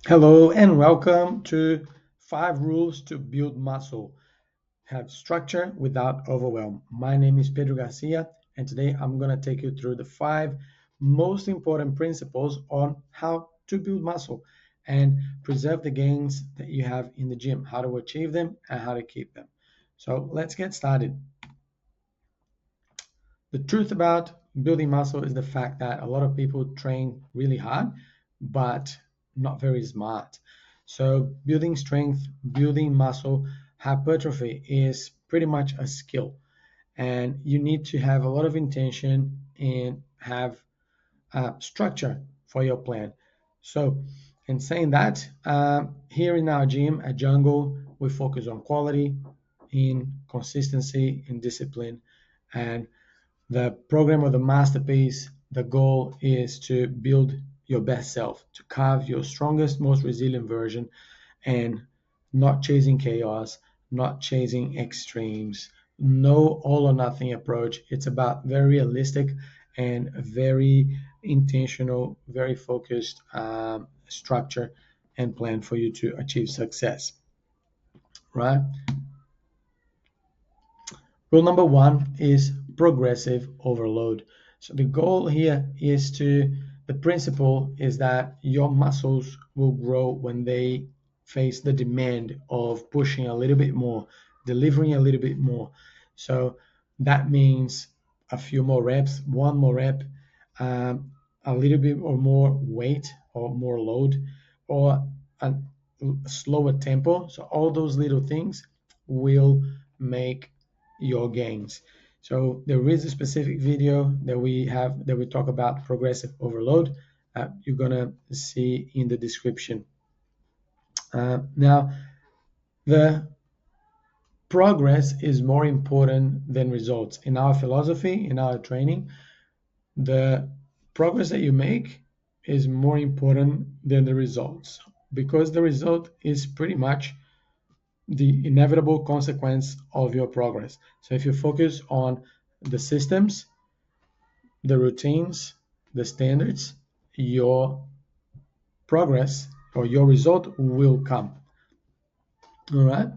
Hello and welcome to 5 Rules to Build Muscle. Have structure without overwhelm. My name is Pedro Garcia, and today I'm going to take you through the 5 most important principles on how to build muscle and preserve the gains that you have in the gym, how to achieve them, and how to keep them. So let's get started. The truth about building muscle is the fact that a lot of people train really hard, but not very smart. So building strength, building muscle, hypertrophy is pretty much a skill. And you need to have a lot of intention and have structure for your plan. So, in saying that, here in our gym at Jungle, we focus on quality, in consistency, in discipline, and the program of the masterpiece, the goal is to build your best self, to carve your strongest, most resilient version, and not chasing chaos, not chasing extremes, no all or nothing approach. It's about very realistic and very intentional, very focused structure and plan for you to achieve success, right? Rule number 1 is progressive overload. So the goal here is the principle is that your muscles will grow when they face the demand of pushing a little bit more, delivering a little bit more. So that means a few more reps, one more rep, a little bit or more weight or more load, or a slower tempo. So all those little things will make your gains. So there is a specific video that we talk about progressive overload. You're gonna see in the description. Now, the progress is more important than results. In our philosophy, in our training, the progress that you make is more important than the results because the result is pretty much the inevitable consequence of your progress. So if you focus on the systems, the routines, the standards, your progress or your result will come. All right.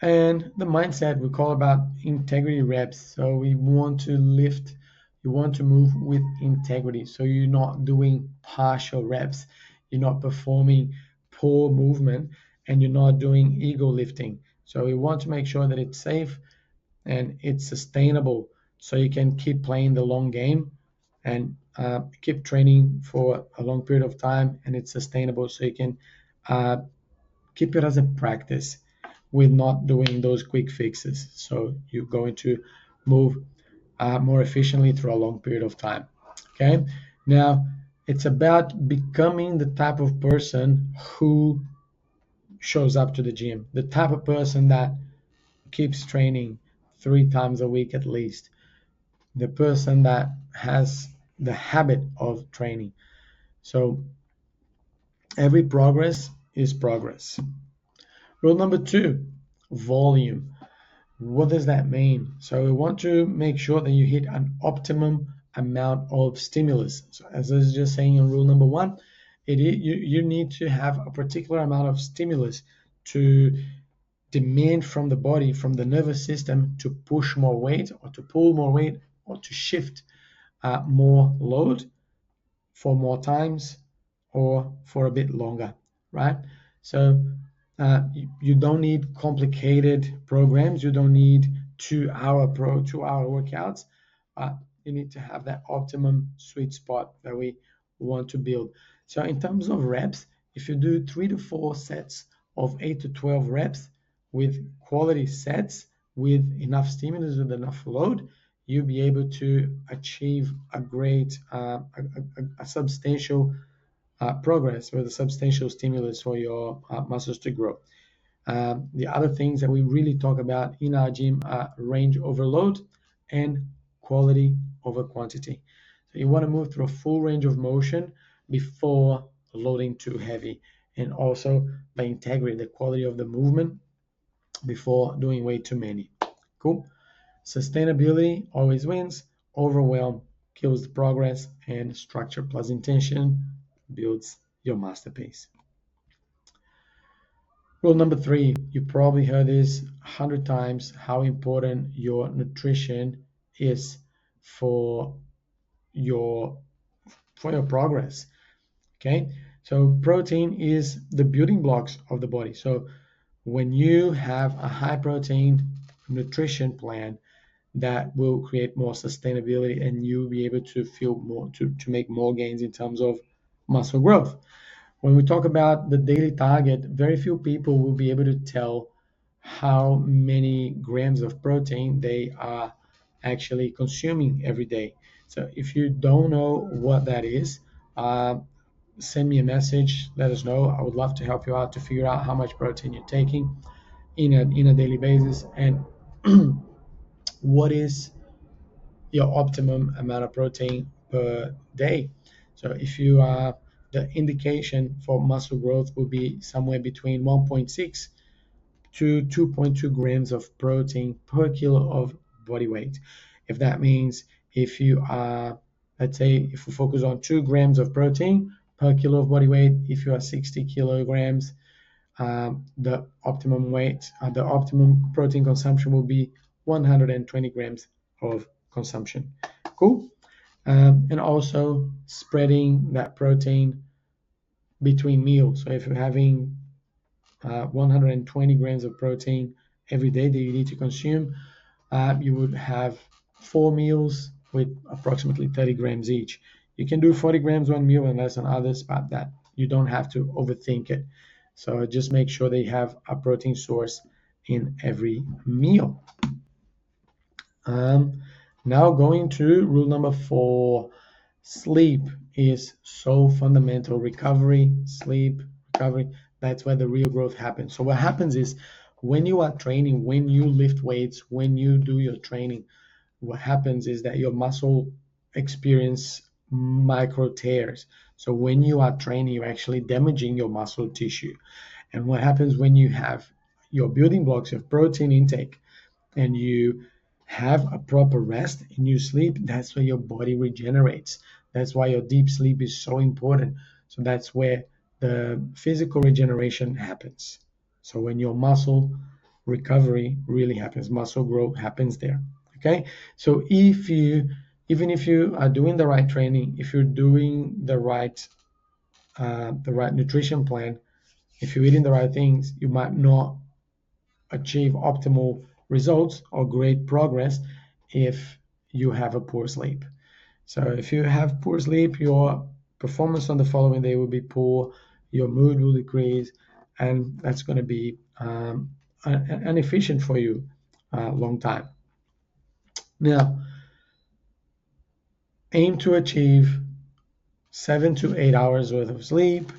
And the mindset we call about integrity reps. So we want to lift, you want to move with integrity. So you're not doing partial reps, you're not performing poor movement, and you're not doing ego lifting. So we want to make sure that it's safe and it's sustainable so you can keep playing the long game and keep training for a long period of time and it's sustainable so you can uh, keep it as a practice with not doing those quick fixes. So you're going to move more efficiently through a long period of time. Okay. Now it's about becoming the type of person who shows up to the gym, the type of person that keeps training 3 times a week at least, the person that has the habit of training. So every progress is progress. Rule number 2, volume. What does that mean? So we want to make sure that you hit an optimum amount of stimulus. So as I was just saying in rule number 1, you need to have a particular amount of stimulus to demand from the body, from the nervous system to push more weight or to pull more weight or to shift more load for more times or for a bit longer, right? So you don't need complicated programs. You don't need 2-hour workouts. You need to have that optimum sweet spot that we want to build. So in terms of reps, if you do 3 to 4 sets of 8 to 12 reps with quality sets, with enough stimulus, with enough load, you'll be able to achieve a great, a substantial progress with a substantial stimulus for your muscles to grow. The other things that we really talk about in our gym are range overload and quality over quantity. So you want to move through a full range of motion before loading too heavy, and also by integrating the quality of the movement before doing way too many. Cool. Sustainability always wins. Overwhelm kills the progress, and structure plus intention builds your masterpiece. Rule number 3, you probably heard this 100 times, how important your nutrition is for your progress. Okay, so protein is the building blocks of the body. So when you have a high protein nutrition plan, that will create more sustainability and you'll be able to feel more to make more gains in terms of muscle growth. When we talk about the daily target, very few people will be able to tell how many grams of protein they are actually consuming every day. So if you don't know what that is, uh, send me a message, let us know. I would love to help you out to figure out how much protein you're taking in a daily basis, and what is your optimum amount of protein per day. So if you are, the indication for muscle growth will be somewhere between 1.6 to 2.2 grams of protein per kilo of body weight. If that means, if you are, let's say, if we focus on 2 grams of protein per kilo of body weight, if you are 60 kilograms, the optimum weight, the optimum protein consumption will be 120 grams of consumption. Cool. And also spreading that protein between meals. So if you're having 120 grams of protein every day that you need to consume, you would have 4 meals with approximately 30 grams each. You can do 40 grams one meal and less on others, but that you don't have to overthink it. So just make sure they have a protein source in every meal. Now going to rule number 4, sleep is so fundamental. Sleep, recovery, that's where the real growth happens. So what happens is, when you are training, when you lift weights, when you do your training, what happens is that your muscle experience micro tears. So when you are training, you're actually damaging your muscle tissue. And what happens when you have your building blocks of protein intake and you have a proper rest and you sleep, that's where your body regenerates. That's why your deep sleep is so important. So that's where the physical regeneration happens. So when your muscle recovery really happens, muscle growth happens there. Okay, so even if you are doing the right training, if you're doing the right nutrition plan, if you're eating the right things, you might not achieve optimal results or great progress if you have a poor sleep. So if you have poor sleep, your performance on the following day will be poor, your mood will decrease, and that's going to be inefficient for you a long time. Now, aim to achieve 7 to 8 hours worth of sleep.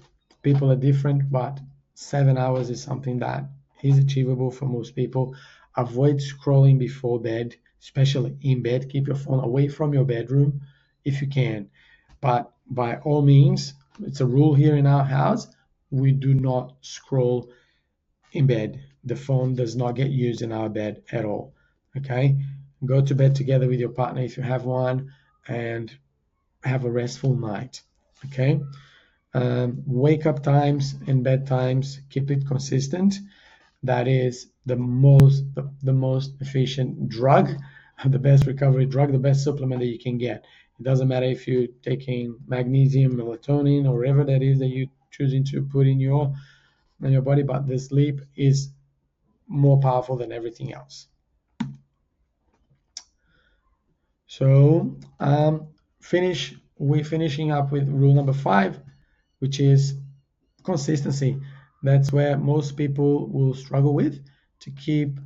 People are different, but 7 hours is something that is achievable for most people. Avoid scrolling before bed, especially in bed. Keep your phone away from your bedroom if you can. But by all means, it's a rule here in our house, we do not scroll in bed. The phone does not get used in our bed at all. Okay? Go to bed together with your partner if you have one, and have a restful night. Okay? Wake up times and bed times, keep it consistent. That is the most efficient drug, the best recovery drug, the best supplement that you can get. It doesn't matter if you're taking magnesium, melatonin, or whatever that is that you're choosing to put in your body, but the sleep is more powerful than everything else. So we're finishing up with rule number 5, which is consistency. That's where most people will struggle with, to keep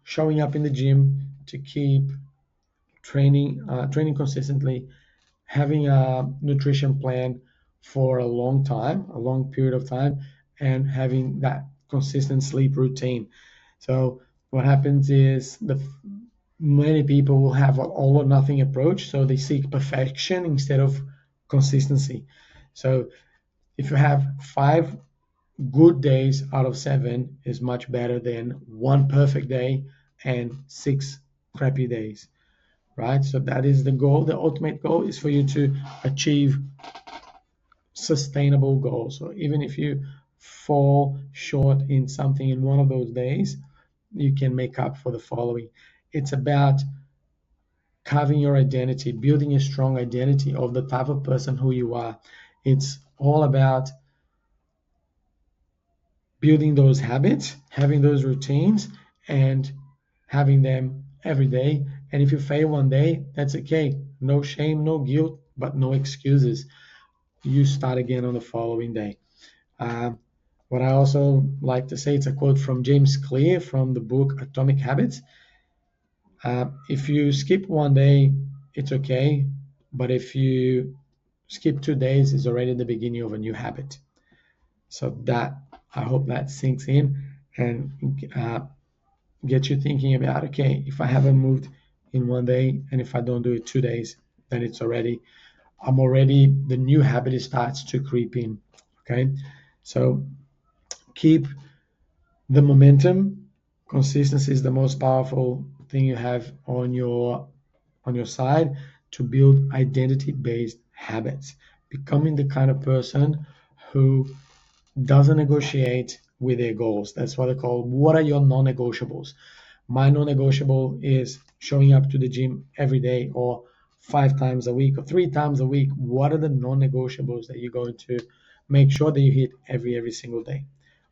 showing up in the gym, to keep training consistently, having a nutrition plan for a long period of time, and having that consistent sleep routine. So what happens is many people will have an all or nothing approach, so they seek perfection instead of consistency. So if you have 5 good days out of 7 is much better than 1 perfect day and 6 crappy days, right? So that is the goal. The ultimate goal is for you to achieve sustainable goals. So even if you fall short in something in one of those days, you can make up for the following. It's about carving your identity, building a strong identity of the type of person who you are. It's all about building those habits, having those routines, and having them every day. And if you fail one day, that's okay. No shame, no guilt, but no excuses. You start again on the following day. Um, what I also like to say, it's a quote from James Clear from the book Atomic Habits. If you skip one day, it's okay. But if you skip 2 days, it's already the beginning of a new habit. So that, I hope that sinks in and get you thinking about, okay, if I haven't moved in one day and if I don't do it 2 days, then the new habit starts to creep in. Okay. So keep the momentum. Consistency is the most powerful thing you have on your side to build identity-based habits. Becoming the kind of person who doesn't negotiate with their goals. That's what I call, what are your non-negotiables? My non-negotiable is showing up to the gym every day or 5 times a week or 3 times a week. What are the non-negotiables that you're going to make sure that you hit every single day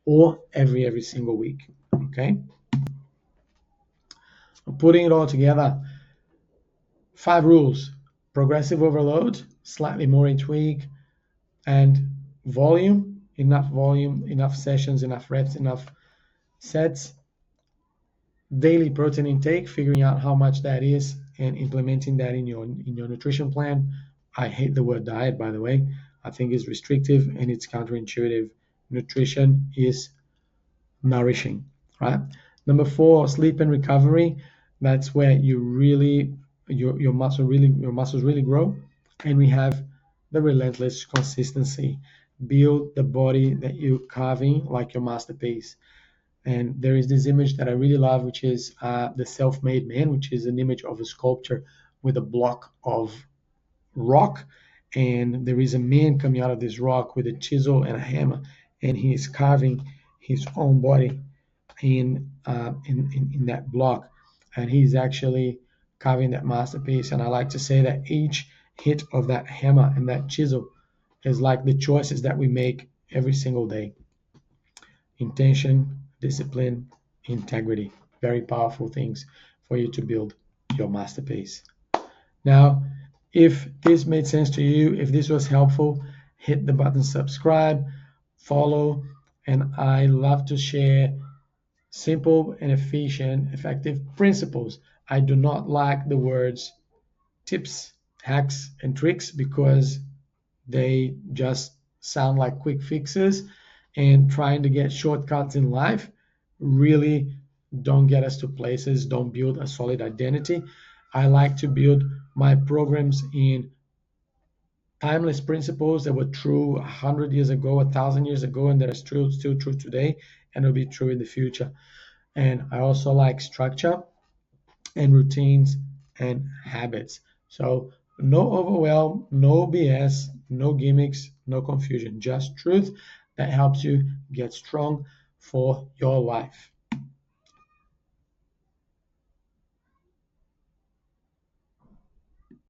or every single week? Okay. Putting it all together, 5 rules: progressive overload, slightly more each week, and volume, enough sessions, enough reps, enough sets. Daily protein intake, figuring out how much that is and implementing that in your nutrition plan. I hate the word diet, by the way. I think it's restrictive and it's counterintuitive. Nutrition is nourishing, right? Number 4, sleep and recovery. That's where you really your muscles really grow. And we have the relentless consistency. Build the body that you're carving like your masterpiece. And there is this image that I really love, which is the self-made man, which is an image of a sculpture with a block of rock, and there is a man coming out of this rock with a chisel and a hammer, and he is carving his own body in that block, and he's actually carving that masterpiece. And I like to say that each hit of that hammer and that chisel is like the choices that we make every single day. Intention, discipline, integrity, very powerful things for you to build your masterpiece. Now, if this made sense to you, if this was helpful, hit the button subscribe, follow, and I love to share simple and efficient, effective principles. I do not like the words tips, hacks, and tricks because they just sound like quick fixes, and trying to get shortcuts in life really don't get us to places, don't build a solid identity. I like to build my programs in timeless principles that were true 100 years ago, 1,000 years ago, and that are still true today, and will be true in the future. And I also like structure and routines and habits. So no overwhelm, no BS, no gimmicks, no confusion, just truth that helps you get strong for your life.